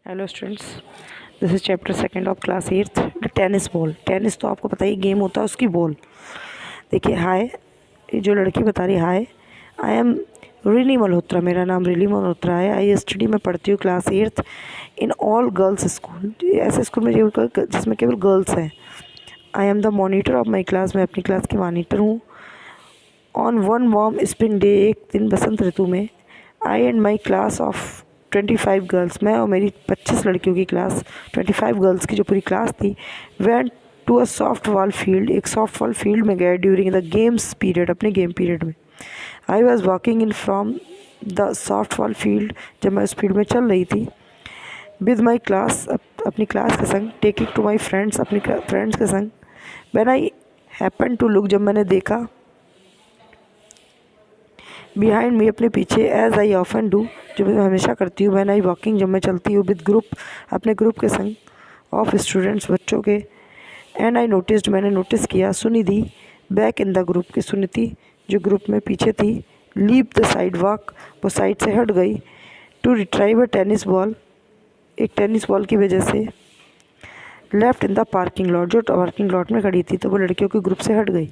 Hello students, this is chapter second of class 8 tennis ball. Tennis तो आपको पता ही game होता है, उसकी बॉल। देखिए, हाय, जो लड़की बता रही, हाय आई एम रिनी मल्होत्रा, मेरा नाम रिनी मल्होत्रा है। आई स्टडी में पढ़ती हूँ class 8 in all girls school, ऐसे स्कूल में जिसमें केवल गर्ल्स हैं। I am the monitor of my class, मैं अपनी क्लास की मॉनिटर हूँ। On one warm spring day, एक दिन बसंत ऋतु में, I and my class of 25 girls, मैं और मेरी 25 लड़कियों की क्लास, 25 गर्ल्स की जो पूरी क्लास थी, went to a softball field, एक सॉफ्ट बॉल फील्ड में गए ड्यूरिंग द गेम्स पीरियड, अपने गेम पीरियड में। I was walking in from the softball field, जब मैं उस फील्ड में चल रही थी, विद माई क्लास, अपनी क्लास के संग, टेकिंग टू माई फ्रेंड्स, अपनी फ्रेंड्स के संग। When I happen to look, जब मैंने देखा, बिहाइंड मी, अपने पीछे, एज आई ऑफन डू, जो मैं हमेशा करती हूँ, व्हेन आई वॉकिंग, जब मैं चलती हूँ, विद ग्रुप, अपने ग्रुप के संग, ऑफ स्टूडेंट्स, बच्चों के। एंड आई नोटिस्ड, मैंने नोटिस किया, Sunidhi back in the group, की सुनिधि जो ग्रुप में पीछे थी, लीव द साइड वॉक, वो साइड से हट गई, to retrieve a tennis ball, एक टेनिस बॉल की वजह से, left in the parking lot, जो पार्किंग लॉट में खड़ी थी, तो वो लड़कियों के ग्रुप से हट गई।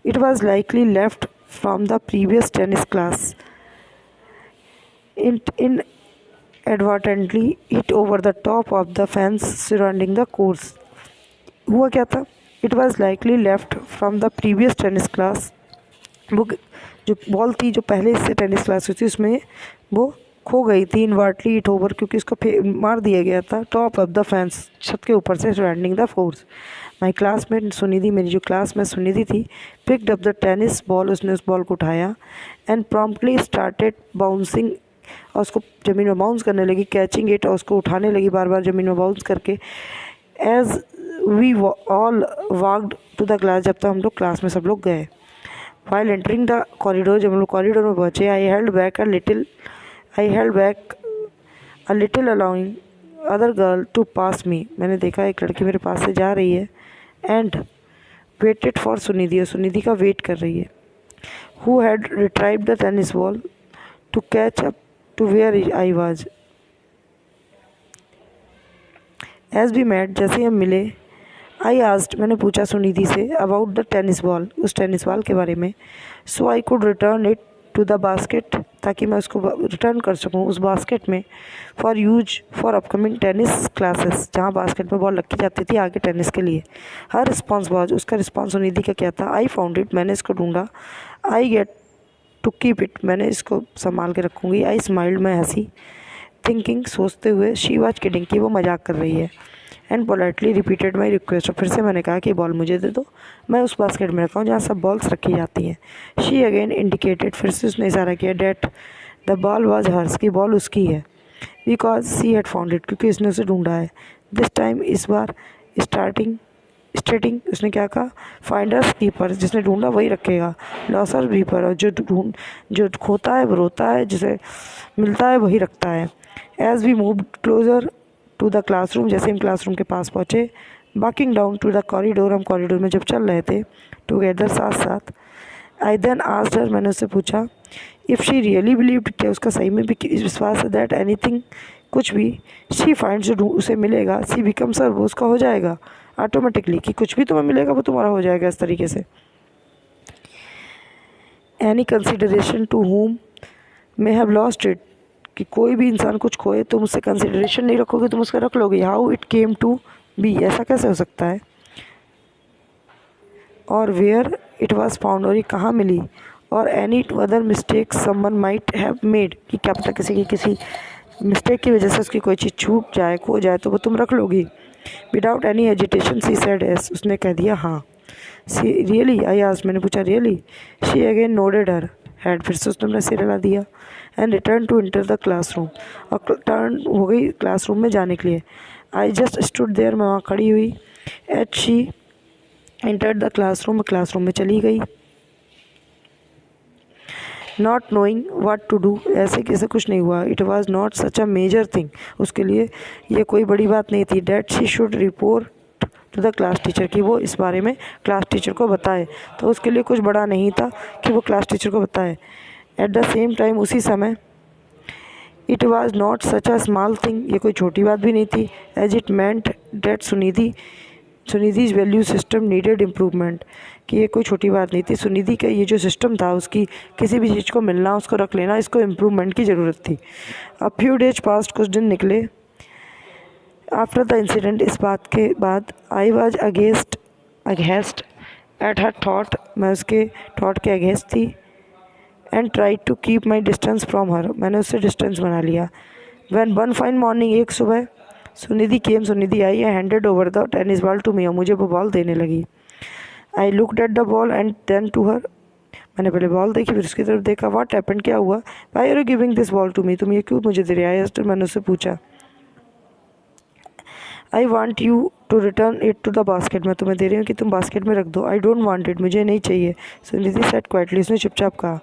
It was likely left from the previous tennis class, inadvertently hit over the top of the fence surrounding the course. हुआ क्या था? It was likely left from the previous tennis class. वो जो बॉल थी, जो पहले से टेनिस क्लास हुई थी, उसमें वो खो गई थी, इनवर्टली हिट ओवर, क्योंकि उसको मार दिया गया था, टॉप ऑफ द फेंस, छत के ऊपर से, surrounding the force. My classmate Sunidhi, मेरी जो क्लास में सुनिधि थी, picked up the tennis ball, उसने उस बॉल को उठाया, एंड प्रॉम्प्टली स्टार्टेड बाउंसिंग, और उसको ज़मीन में बाउंस करने लगी, कैचिंग इट, और उसको उठाने लगी बार बार ज़मीन में बाउंस करके। As we all walked to the class, जब तक हम लोग क्लास में सब लोग गए। वाइल एंटरिंग द कॉरिडोर, जब हम लोग कॉरिडोर में पहुँचे, I held back a little allowing other girl to pass me, मैंने देखा एक लड़की मेरे पास से जा रही है, एंड वेटेड फॉर सुनिधि, और सुनिधि का वेट कर रही है, who had retrieved the tennis ball to catch up to where I was. As we met, जैसे हम मिले, आई आस्क्ड, मैंने पूछा सुनिधि से, अबाउट द टेनिस बॉल, उस टेनिस बॉल के बारे में, so I could return it to the basket, ताकि मैं उसको रिटर्न कर सकूँ उस बास्केट में, for use for upcoming tennis classes, जहाँ बास्केट में बॉल रखी जाती थी आगे टेनिस के लिए। हर रिस्पॉन्स वाज, उसका रिस्पॉन्स सुनिधि का क्या था? आई फाउंड इट, मैंने इसको ढूंढा, I get to keep it, मैंने इसको संभाल के रखूँगी। आई स्माइल्ड, मैं हंसी, थिंकिंग, सोचते हुए, शी वाज किडिंग, की वो मजाक कर रही है, and politely repeated my request, और फिर से मैंने कहा कि बॉल मुझे दे दो, मैं उस बास्केट में रखा हूँ जहाँ सब बॉल्स रखी जाती हैं। शी अगेन इंडिकेटेड, फिर से उसने इशारा किया, that the ball was hers, की बॉल उसकी है, because she had found it, क्योंकि उसने उसे ढूंढा है। दिस टाइम, इस बार, स्टेटिंग, उसने क्या कहा, फाइंडर्स कीपर, जिसने ढूंढा वही रखेगा, लॉसर कीपर, और जो खोता है वो रोता है, जिसे मिलता है वही रखता है। As we move closer to the classroom, जैसे हम क्लासरूम के पास पहुँचे, walking down to the corridor, हम कॉरिडोर में जब चल रहे थे टुगेदर, साथ साथ, आई देन आस्क्ड हर, मैंने उससे पूछा, इफ़ शी रियली बिलीव्ड, क्या उसका सही में भी विश्वास है, दैट एनीथिंग, कुछ भी, शी फाइंड्स, जो उसे मिलेगा, सी बिकम्स हर, वो उसका हो जाएगा ऑटोमेटिकली, कि कुछ भी तुम्हें मिलेगा वो तुम्हारा हो जाएगा इस तरीके से। Any consideration to home may have lost it, कि कोई भी इंसान कुछ खोए, तुम उससे कंसिडरेशन नहीं रखोगे, तुम उसका रख लोगे। How it came to be, ऐसा कैसे हो सकता है। और वेयर इट वाज फाउंड, और ये कहाँ मिली। और any other mistake someone might have made, कि क्या पता किसी मिस्टेक की वजह से उसकी कोई चीज़ छूट जाए, खो जाए, तो वो तुम रख लोगी। Without any hesitation she said yes, उसने कह दिया हाँ। सी रियली, आई आस्क्ड, मैंने पूछा really. She again nodded her head, फिर से उसने अपना सिर हिला दिया, and return to enter the classroom, और टर्न हो गई क्लासरूम में जाने के लिए। आई जस्ट स्टूड देयर, मैं वहाँ खड़ी हुई। At she entered the classroom, classroom में चली गई। Not knowing what to do, ऐसे कैसे कुछ नहीं हुआ। It was not such a major thing, उसके लिए ये कोई बड़ी बात नहीं थी। That she should report to the class teacher, कि वो इस बारे में क्लास टीचर को बताए, तो उसके लिए कुछ बड़ा नहीं था कि वो क्लास टीचर को बताए। एट द सेम टाइम, उसी समय, it was not such a small thing, ये कोई छोटी बात भी नहीं थी, as it meant that Sunidhi's value system needed improvement, कि ये कोई छोटी बात नहीं थी। सुनिधि का ये जो सिस्टम था, उसकी किसी भी चीज़ को मिलना, उसको रख लेना, इसको इम्प्रूवमेंट की ज़रूरत थी। अ फ्यू डेज पास्ट, कुछ दिन निकले। आफ्टर द इंसिडेंट, इस बात के बाद, I was against at her thought, मैं उसके थॉट के अगेंस्ट थी। And try to keep my distance from her, मैंने उससे डिस्टेंस बना लिया। वैन वन फाइन मॉर्निंग, एक सुबह सुनिधि आई, handed over the tennis ball to me, और मुझे वो बॉल देने लगी। I looked at the ball and then to her, मैंने पहले बॉल देखी फिर उसकी तरफ देखा। व्हाट हैपेंड, क्या हुआ? Why are you giving this ball to me, तुम ये क्यों मुझे दे रहे हो? मैंने उससे पूछा। I want you to return it to the basket, मैं तुम्हें दे रही हूँ कि तुम बास्केट में रख दो। आई डोंट वॉन्ट इट, मुझे नहीं चाहिए। सुनिधि सेड क्वाइटली, उसने चुपचाप कहा।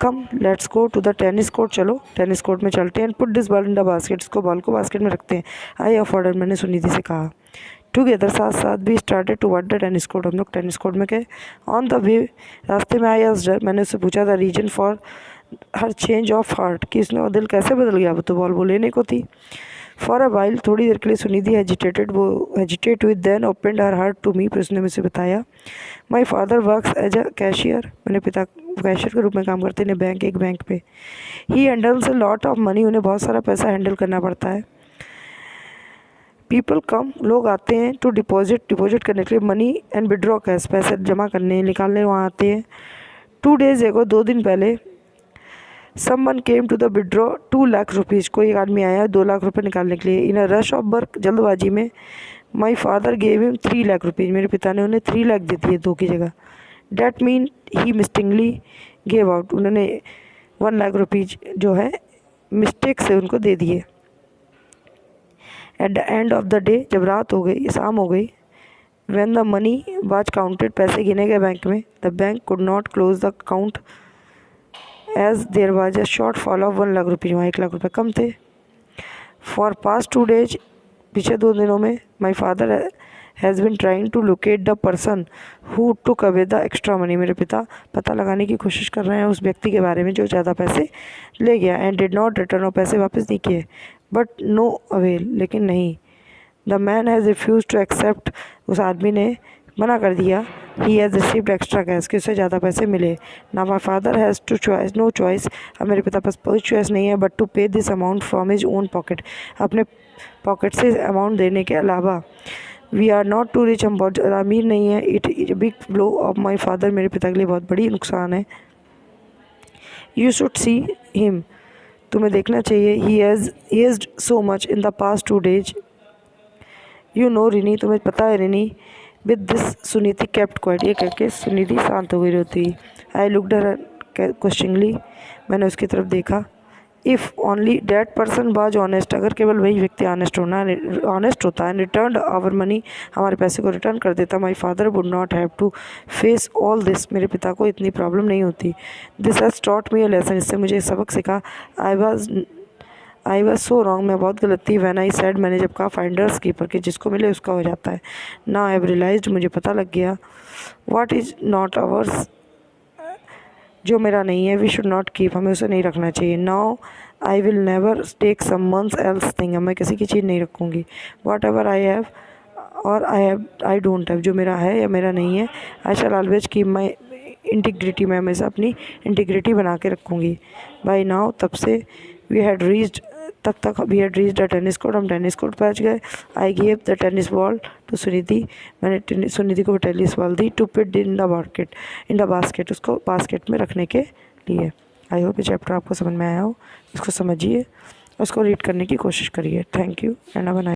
Come let's go to the tennis court, चलो टेनिस कोर्ट में चलते हैं। Put this ball in the basket, इसको बॉल को बास्केट में रखते हैं। आई ऑफर्ड, मैंने सुनिधि से कहा। टुगेदर, साथ साथ भी started toward the tennis court, हम लोग टेनिस कोर्ट में गए। ऑन द वे, रास्ते में आई आस्क्ड हर, मैंने उससे पूछा था reason for her change of heart, कि उसने दिल कैसे बदल गया, वो तो बॉल वो लेने को थी। फॉर अ वाइल, थोड़ी देर के लिए सुनिधि हेजिटेट हुई, then opened her heart to me, फिर उसने मुझे बताया। My father works as a cashier, मेरे पिता कैशियर के रूप में काम करते हैं एक बैंक पे। ही handles a lot of money, उन्हें बहुत सारा पैसा हैंडल करना पड़ता है। पीपल कम, लोग आते हैं टू डिपॉजिट करने के लिए, मनी एंड विड्रॉ कैश, पैसे जमा करने निकालने वहाँ आते हैं। 2 days एगो, 2 दिन पहले, someone came to the withdraw 2 lakh rupees, कोई एक आदमी आया 2 लाख रुपये निकालने के लिए। इन अ रश ऑफ वर्क, जल्दबाजी में। My father gave him 3 lakh rupees, मेरे पिता ने उन्हें 3 लाख दे दिए 2 की जगह। That mean he mistakenly gave out, उन्होंने 1 लाख रुपीज़ जो है मिस्टेक से उनको दे दिए। At the end of the day, जब रात हो गई, शाम हो गई, when the money was counted, पैसे गिने गए बैंक में, the bank could not close the account as there was a shortfall of 1 lakh rupees, वहाँ 1 लाख रुपये कम थे। फॉर पास्ट 2 days, पिछले 2 दिनों में, my father has been trying to locate the person who took away the extra money, मेरे पिता पता लगाने की कोशिश कर रहे हैं उस व्यक्ति के बारे में जो ज़्यादा पैसे ले गया। एंड डिड नॉट रिटर्न, और पैसे वापस नहीं किए। बट नो अवेल, लेकिन नहीं। The man has refuse to accept, उस आदमी ने मना कर दिया। He has received extra cash, कि उससे ज़्यादा पैसे मिले। ना my father has to choice, no choice, अब मेरे पिता पास कोई चॉइस नहीं है but to pay this amount from his own pocket, अपने पॉकेट से अमाउंट देने के अलावा। We are not too rich, हम बहुत अमीर नहीं है। It is big blow of my father, मेरे पिता के लिए बहुत बड़ी नुकसान है। यू शुड सी हिम, तुम्हें देखना चाहिए। He has aged so much in the past 2 days। You know Rini, तुम्हें पता है Rini. With this Suniti kept quiet, ये करके सुनिधि शांत हो गई रोती। आई लुकड हर क्वेश्चनिंगली, मैंने उसकी तरफ देखा। If only that person was honest, अगर केवल वही व्यक्ति ऑनेस्ट होता है, रिटर्न आवर मनी, हमारे पैसे को रिटर्न कर देता, my father would not have to face all this, मेरे पिता को इतनी प्रॉब्लम नहीं होती। This has taught me a lesson, इससे मुझे सबक सिखा। आई वॉज सो रॉन्ग, मैं बहुत गलत थी। व्हेन आई सेड, मैंने जब कहा फाइंडर्स कीपर, कि जिसको मिले उसका हो जाता है। नाउ आई हैव रियलाइज्ड, मुझे पता लग गया। व्हाट इज़ नॉट आवर्स, जो मेरा नहीं है, वी शुड नॉट कीप, हमें उसे नहीं रखना चाहिए। Now I will never take someone's else thing, मैं किसी की चीज़ नहीं रखूँगी। वॉट एवर आई हैव और आई डोंट हैव, जो मेरा है या मेरा नहीं है, I shall always keep my integrity, मैं हमेशा अपनी इंटीग्रिटी बना के रखूँगी। बाई नाउ, तब से तब तक we had reached the tennis court, हम टेनिस कोर्ट पहुँच गए। I give the tennis ball to Sunidhi, मैंने सुनिधि को टेनिस बॉल दी। To put in the basket, उसको बास्केट में रखने के लिए। आई होप ये चैप्टर आपको समझ में आया हो, इसको समझिए, उसको रीड करने की कोशिश करिए। Thank you and have a nice